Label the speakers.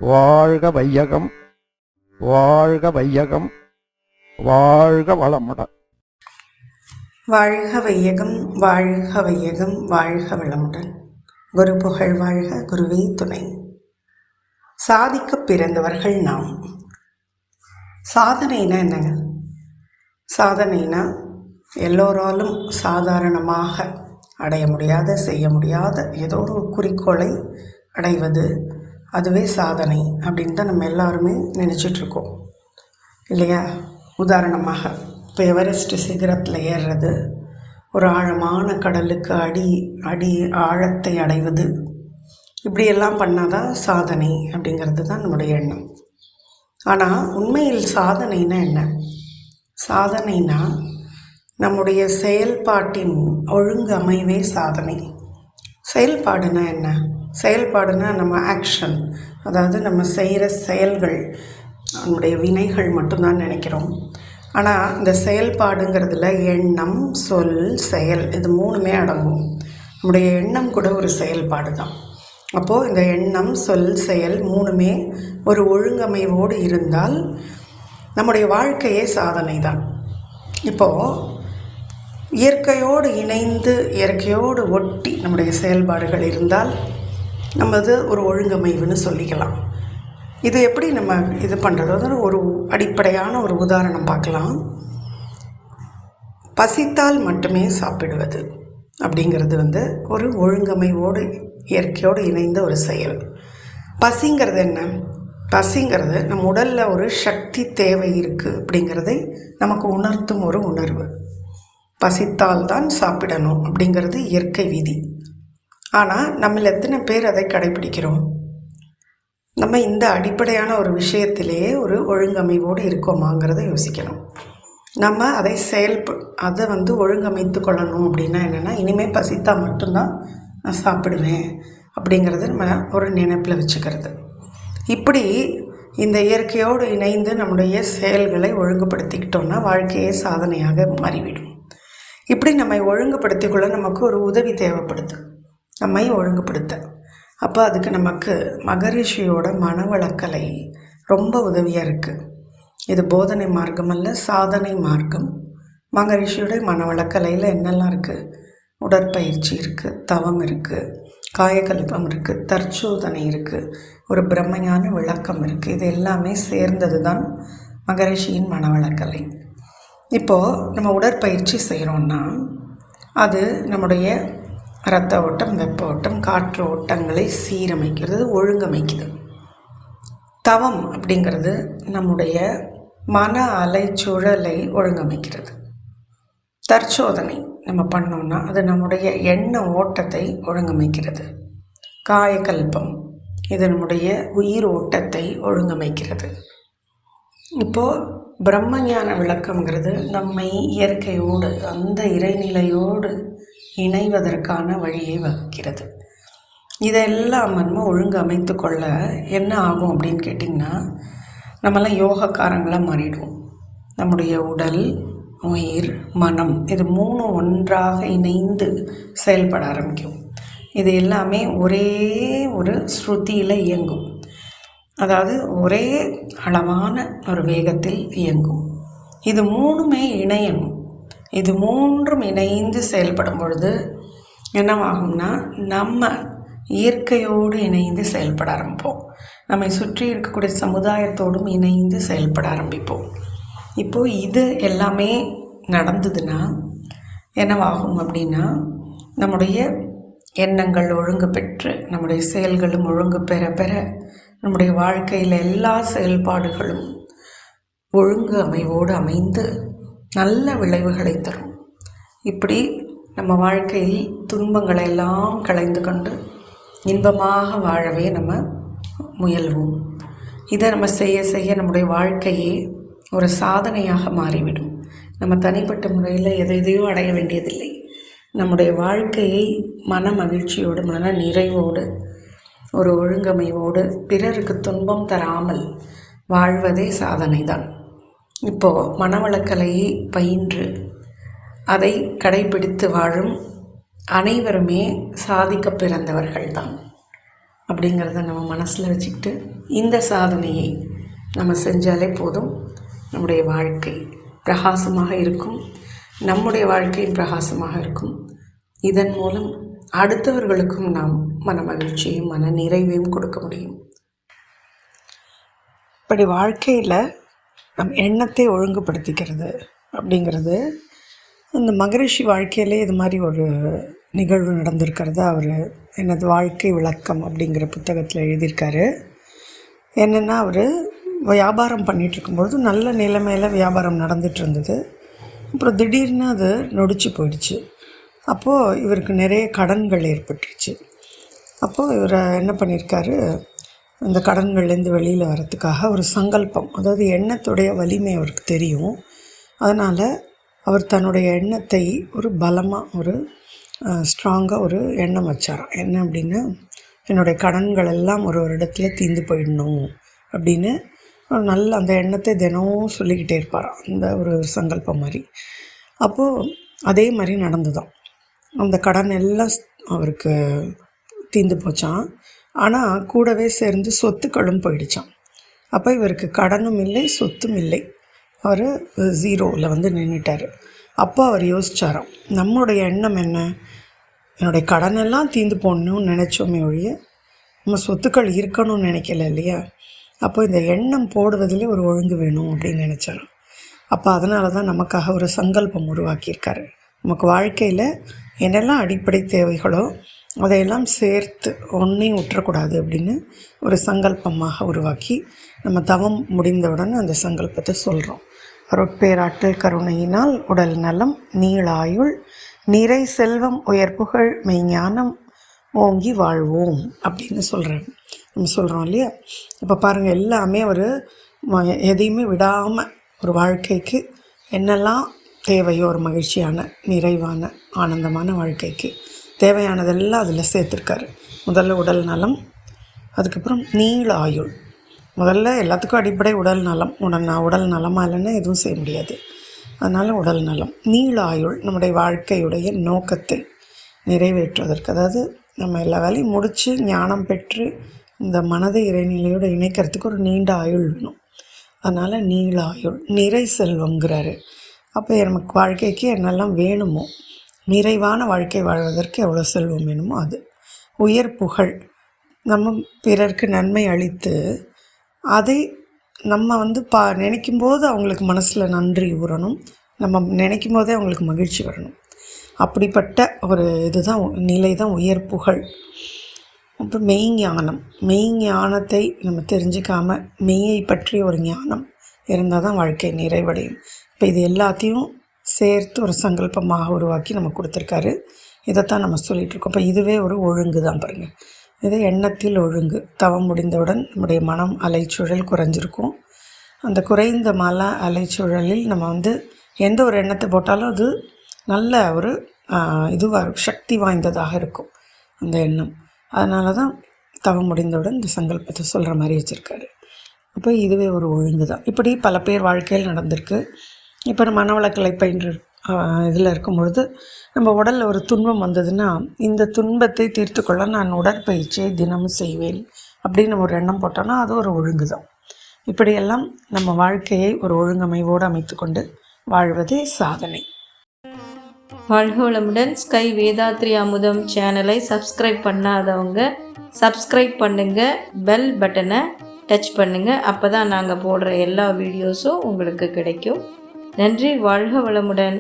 Speaker 1: வாழ்க வையகம், வாழ்க வையகம், வாழ்க வளமுடன்.
Speaker 2: வாழ்க வையகம், வாழ்க வையகம், வாழ்க வளமுடன். குரு புகழ் வாழ்க, குருவே துணை. சாதிக்க பிறந்தவர்கள் நாம். சாதனைனா என்னங்க? சாதனைனா எல்லோராலும் சாதாரணமாக அடைய முடியாத, செய்ய முடியாத ஏதோ ஒரு குறிக்கோளை அடைவது, அதுவே சாதனை அப்படின்னு தான் நம்ம எல்லாருமே நினச்சிட்ருக்கோம் இல்லையா? உதாரணமாக இப்போ எவரெஸ்ட் சிகரத்தில் ஏறுறது, ஒரு ஆழமான கடலுக்கு அடி ஆழத்தை அடைவது, இப்படியெல்லாம் பண்ணால் தான் சாதனை அப்படிங்கிறது தான் நம்முடைய எண்ணம். ஆனால் உண்மையில் சாதனைனா என்ன? சாதனைனா நம்முடைய செயல்பாட்டின் ஒழுங்கமைவே சாதனை. செயல்பாடுனா என்ன? செயல்பாடுனா நம்ம ஆக்ஷன், அதாவது நம்ம செய்கிற செயல்கள், நம்முடைய வினைகள் மட்டும்தான் நினைக்கிறோம். ஆனால் இந்த செயல்பாடுங்கிறதுல எண்ணம், சொல், செயல் இது மூணுமே அடங்கும். நம்முடைய எண்ணம் கூட ஒரு செயல்பாடு தான். அப்போது இந்த எண்ணம், சொல், செயல் மூணுமே ஒரு ஒழுங்கமைவோடு இருந்தால் நம்முடைய வாழ்க்கையே சாதனை தான். இப்போது இயற்கையோடு இணைந்து, இயற்கையோடு ஒட்டி நம்முடைய செயல்பாடுகள் இருந்தால் நம்மது ஒரு ஒழுங்கமைவுன்னு சொல்லிக்கலாம். இது எப்படி நம்ம இது பண்ணுறது? ஒரு அடிப்படையான ஒரு உதாரணம் பார்க்கலாம். பசித்தால் மட்டுமே சாப்பிடுவது அப்படிங்கிறது ஒரு ஒழுங்கமைவோடு, இயற்கையோடு இணைந்த ஒரு செயல். பசிங்கிறது என்ன? பசிங்கிறது நம்ம உடலில் ஒரு சக்தி தேவை இருக்குது அப்படிங்கிறதை நமக்கு உணர்த்தும் ஒரு உணர்வு. பசித்தால் தான் சாப்பிடணும் அப்படிங்கிறது இயற்கை விதி. ஆனால் நம்மள எத்தனை பேர் அதை கடைபிடிக்கிறோம்? நம்ம இந்த அடிப்படையான ஒரு விஷயத்திலேயே ஒரு ஒழுங்கமைவோடு இருக்கோமாங்கிறத யோசிக்கணும். நம்ம அதை ஒழுங்கமைத்து கொள்ளணும். அப்படின்னா என்னென்னா, இனிமேல் பசித்தால் மட்டும்தான் நான் சாப்பிடுவேன் அப்படிங்கிறது நம்ம ஒரு நினைப்பில் வச்சுக்கிறது. இப்படி இந்த இயற்கையோடு இணைந்து நம்முடைய செயல்களை ஒழுங்குபடுத்திக்கிட்டோம்னா வாழ்க்கையே சாதனையாக மாறிவிடும். இப்படி நம்மை ஒழுங்குபடுத்திக்கொள்ள நமக்கு ஒரு உதவி தேவைப்படுது, நம்மை ஒழுங்குபடுத்த. அப்போ அதுக்கு நமக்கு மகரிஷியோட மனவளக்கலை ரொம்ப உதவியாக இருக்குது. இது போதனை மார்க்கம் அல்ல, சாதனை மார்க்கம். மகரிஷியோட மனவளக்கலையில் என்னெல்லாம் இருக்குது? உடற்பயிற்சி இருக்குது, தவம் இருக்குது, காயக்கல்பம் இருக்குது, தற்சோதனை இருக்குது, ஒரு பிரம்மஞான விளக்கம் இருக்குது. இது எல்லாமே சேர்ந்தது தான் மகரிஷியின் மனவளக்கலை. இப்போது நம்ம உடற்பயிற்சி செய்கிறோன்னா அது நம்முடைய இரத்த ஓட்டம், வெப்ப ஓட்டம், காற்று ஓட்டங்களை சீரமைக்கிறது, ஒழுங்கமைக்குது. தவம் அப்படிங்கிறது நம்முடைய மன அலைச்சூழலை ஒழுங்கமைக்கிறது. தற்சோதனை நம்ம பண்ணோன்னா அது நம்முடைய எண்ண ஓட்டத்தை ஒழுங்கமைக்கிறது. காயக்கல்பம் இது நம்முடைய உயிர் ஓட்டத்தை ஒழுங்கமைக்கிறது. இப்போது பிரம்மஞான விளக்கம்ங்கிறது நம்மை இயற்கையோடு, அந்த இறைநிலையோடு இணைவதற்கான வழியை வகுக்கிறது. இதெல்லாம் நம்ம ஒழுங்கு அமைத்து கொள்ள என்ன ஆகும் அப்படின்னு கேட்டிங்கன்னா, நம்மளாம் யோகக்காரங்களாக மாறிடுவோம். நம்முடைய உடல், உயிர், மனம் இது மூணும் ஒன்றாக இணைந்து செயல்பட ஆரம்பிக்கும். இது எல்லாமே ஒரே ஒரு ஸ்ருதியில் இயங்கும், அதாவது ஒரே அளவான ஒரு வேகத்தில் இயங்கும். இது மூணுமே இணையணும். இது மூன்றும் இணைந்து செயல்படும் பொழுது என்னவாகும்னா, நம்ம இயற்கையோடு இணைந்து செயல்பட ஆரம்பிப்போம். நம்மை சுற்றி இருக்கக்கூடிய சமுதாயத்தோடும் இணைந்து செயல்பட ஆரம்பிப்போம். இப்போது இது எல்லாமே நடந்ததுன்னா என்னவாகும் அப்படின்னா, நம்முடைய எண்ணங்கள் ஒழுங்கு பெற்று, நம்முடைய செயல்களும் ஒழுங்கு பெற பெற நம்முடைய வாழ்க்கையில் எல்லா செயல்பாடுகளும் ஒழுங்கு அமைவோடு அமைந்து நல்ல விளைவுகளை தரும். இப்படி நம்ம வாழ்க்கையில் துன்பங்களை எல்லாம் களைந்து கொண்டு இன்பமாக வாழவே நம்ம முயல்வோம். இதை நம்ம செய்ய செய்ய நம்முடைய வாழ்க்கையே ஒரு சாதனையாக மாறிவிடும். நம்ம தனிப்பட்ட முறையில் எதையோ அடைய வேண்டியதில்லை. நம்முடைய வாழ்க்கையை மன மகிழ்ச்சியோடு, மன நிறைவோடு, ஒரு ஒழுங்கமைவோடு, பிறருக்கு துன்பம் தராமல் வாழ்வதே சாதனை தான். இப்போது மனவளக்கலையை பயின்று அதை கடைபிடித்து வாழும் அனைவருமே சாதிக்க பிறந்தவர்கள்தான். அப்படிங்கிறத நம்ம மனசில் வச்சுக்கிட்டு இந்த சாதனையை நம்ம செஞ்சாலே போதும். நம்முடைய வாழ்க்கை பிரகாசமாக இருக்கும், நம்முடைய வாழ்க்கையும் பிரகாசமாக இருக்கும். இதன் மூலம் அடுத்தவர்களுக்கும் நாம் மன மகிழ்ச்சியும் மன நிறைவையும் கொடுக்க முடியும். இப்படி வாழ்க்கையில் நம் எண்ணத்தை ஒழுங்குபடுத்திக்கிறது அப்படிங்கிறது அந்த மகரிஷி வாழ்க்கையிலே இது மாதிரி ஒரு நிகழ்வு நடந்திருக்கிறத அவர் எனது வாழ்க்கை விளக்கம் அப்படிங்கிற புத்தகத்தில் எழுதியிருக்காரு. என்னென்னா அவர் வியாபாரம் பண்ணிகிட்டு இருக்கும்பொழுது நல்ல நிலைமையில் வியாபாரம் நடந்துகிட்டு இருந்தது. அப்புறம் திடீர்னு அது நொடிச்சு போயிடுச்சு. அப்போது இவருக்கு நிறைய கடன்கள் ஏற்பட்டுருச்சு. அப்போது இவர் என்ன பண்ணியிருக்காரு, இந்த கடன்கள்லேருந்து வெளியில் வரத்துக்காக ஒரு சங்கல்பம், அதாவது எண்ணத்துடைய வலிமை அவருக்கு தெரியும். அதனால் அவர் தன்னுடைய எண்ணத்தை ஒரு பலமாக ஒரு ஸ்ட்ராங்காக ஒரு எண்ணம் வச்சாராம். என்ன அப்படின்னா, என்னுடைய கடன்கள் எல்லாம் ஒரு இடத்துல தீர்ந்து போயிடணும் அப்படின்னு ஒரு நல்ல அந்த எண்ணத்தை தினமும் சொல்லிக்கிட்டே இருப்பாராம், அந்த ஒரு சங்கல்பம் மாதிரி. அப்போது அதே மாதிரி நடந்துதான். அந்த கடன் எல்லாம் அவருக்கு தீர்ந்து போச்சான். ஆனால் கூடவே சேர்ந்து சொத்துக்களும் போயிடுச்சான். அப்போ இவருக்கு கடனும் இல்லை சொத்தும் இல்லை, அவர் ஜீரோவில் வந்து நின்றுட்டார். அப்போ அவர் யோசித்தாராம், நம்மளுடைய எண்ணம் என்ன, என்னுடைய கடனெல்லாம் தீர்ந்து போடணும்னு நினச்சோமே ஒழிய நம்ம சொத்துக்கள் இருக்கணும்னு நினைக்கல இல்லையா. அப்போ இந்த எண்ணம் போடுவதில் ஒரு ஒழுங்கு வேணும் அப்படின்னு நினச்சாராம். அப்போ அதனால தான் நமக்காக ஒரு சங்கல்பம் உருவாக்கியிருக்காரு. நமக்கு வாழ்க்கையில் என்னெல்லாம் அடிப்படை தேவைகளோ அதையெல்லாம் சேர்த்து ஒன்றையும் விட்டுறக்கூடாது அப்படின்னு ஒரு சங்கல்பமாக உருவாக்கி நம்ம தவம் முடிந்தவுடனே அந்த சங்கல்பத்தை சொல்கிறோம். அருட்பேராற்றல் கருணையினால் உடல் நலம், நீளாயுள், நிறை செல்வம், உயர் புகழ், மெய்ஞானம் ஓங்கி வாழ்வோம் அப்படின்னு நம்ம சொல்கிறோம் இல்லையா. இப்போ பாருங்கள், எல்லாமே ஒரு எதையுமே விடாமல் ஒரு வாழ்க்கைக்கு என்னெல்லாம் தேவையோ ஒரு மகிழ்ச்சியான நிறைவான ஆனந்தமான வாழ்க்கைக்கு தேவையானதெல்லாம் அதில் சேர்த்துருக்காரு. முதல்ல உடல் நலம், அதுக்கப்புறம் நீள ஆயுள். முதல்ல எல்லாத்துக்கும் அடிப்படை உடல் நலம். உடல் நலமாக இல்லைன்னா எதுவும் செய்ய முடியாது. அதனால் உடல் நலம். நீள ஆயுள் நம்முடைய வாழ்க்கையுடைய நோக்கத்தை நிறைவேற்றுவதற்கு, அதாவது நம்ம எல்லா வேலையும் முடித்து ஞானம் பெற்று இந்த மனதை இறைநிலையோடு இணைக்கிறதுக்கு ஒரு நீண்ட ஆயுள் வேணும். அதனால் நீள ஆயுள். நிறை செல்வங்கிறாரு. அப்போ நமக்கு வாழ்க்கைக்கு என்னெல்லாம் வேணுமோ, நிறைவான வாழ்க்கை வாழ்வதற்கு எவ்வளோ செல்வம் வேணுமோ அது. உயர் புகழ், நம்ம பிறருக்கு நன்மை அளித்து அதை நம்ம வந்து நினைக்கும்போது அவங்களுக்கு மனசில் நன்றி ஊறணும், நம்ம நினைக்கும் போதே அவங்களுக்கு மகிழ்ச்சி வரணும். அப்படிப்பட்ட ஒரு இதுதான் நிலை தான் உயர் புகழ். அப்புறம் மெய்ஞானம். மெய்ஞானத்தை நம்ம தெரிஞ்சிக்காமல் மெய்யை பற்றிய ஒரு ஞானம் இருந்தால் தான் வாழ்க்கை நிறைவடையும். இப்போ இது எல்லாத்தையும் சேர்த்து ஒரு சங்கல்பமாக உருவாக்கி நம்ம கொடுத்துருக்காரு. இதைத்தான் நம்ம சொல்லிகிட்ருக்கோம். இப்போ இதுவே ஒரு ஒழுங்கு தான் பாருங்கள். இது எண்ணத்தில் ஒழுங்கு. தவம் முடிந்தவுடன் நம்முடைய மனம் அலைச்சூழல் குறைஞ்சிருக்கும். அந்த குறைந்த மன அலைச்சூழலில் நம்ம வந்து எந்த ஒரு எண்ணத்தை போட்டாலும் அது நல்ல ஒரு இதுவாக சக்தி வாய்ந்ததாக இருக்கும் அந்த எண்ணம். அதனால தான் தவம் முடிந்தவுடன் இந்த சங்கல்பத்தை சொல்கிற மாதிரி வச்சுருக்காரு. அப்போ இதுவே ஒரு ஒழுங்கு தான். இப்படி பல பேர் வாழ்க்கையில் நடந்திருக்கு. இப்போ நம்ம மனவளக்கலை பயின்று இதில் இருக்கும் பொழுது நம்ம உடலில் ஒரு துன்பம் வந்ததுன்னா, இந்த துன்பத்தை தீர்த்து கொள்ள நான் உடற்பயிற்சியை தினமும் செய்வேன் அப்படின்னு நம்ம ஒரு எண்ணம் போட்டோன்னா அது ஒரு ஒழுங்கு தான். இப்படியெல்லாம் நம்ம வாழ்க்கையை ஒரு ஒழுங்கமைவோடு அமைத்து கொண்டு வாழ்வதே சாதனை.
Speaker 3: வாழ்க வளமுடன். ஸ்கை வேதாத்ரி அமுதம் சேனலை சப்ஸ்கிரைப் பண்ணாதவங்க சப்ஸ்கிரைப் பண்ணுங்கள், பெல் பட்டனை டச் பண்ணுங்கள். அப்போ தான் நாங்கள் போடுற எல்லா வீடியோஸும் உங்களுக்கு கிடைக்கும். நன்றி. வாழ்க வளமுடன்.